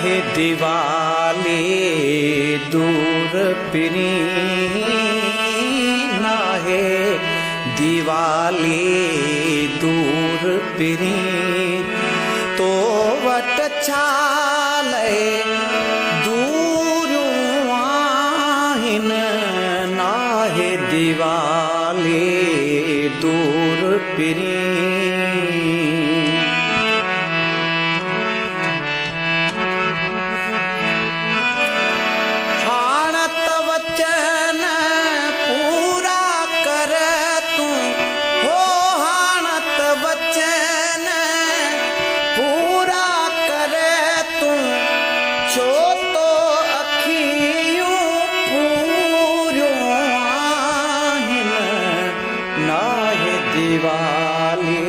नाहे दिवाली दूर पिरी, नाहे दिवाली दूर पिरी, तो वट छाले दूरियूं आहिनि, नाहे दिवाली दूर पिरी। दिवाली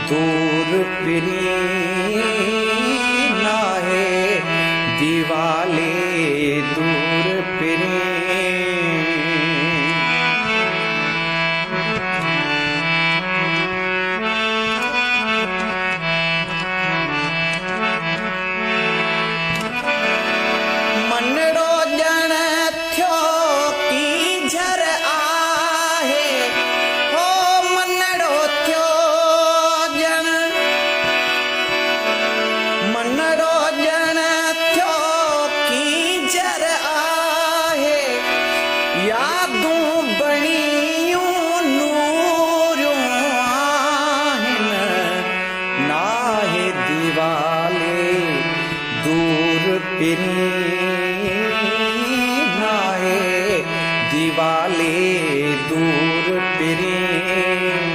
दूर पिरी, नाहे दिवाली दूर पिरी। मनड़ो जण थियो की झर आहे, मनड़ो जण थियो की झर आहे, यादूं बणियूं नूरियूं आहिनि, नाहे दिवाली दूर पिरी, नाहे दिवाली दूर पिरी।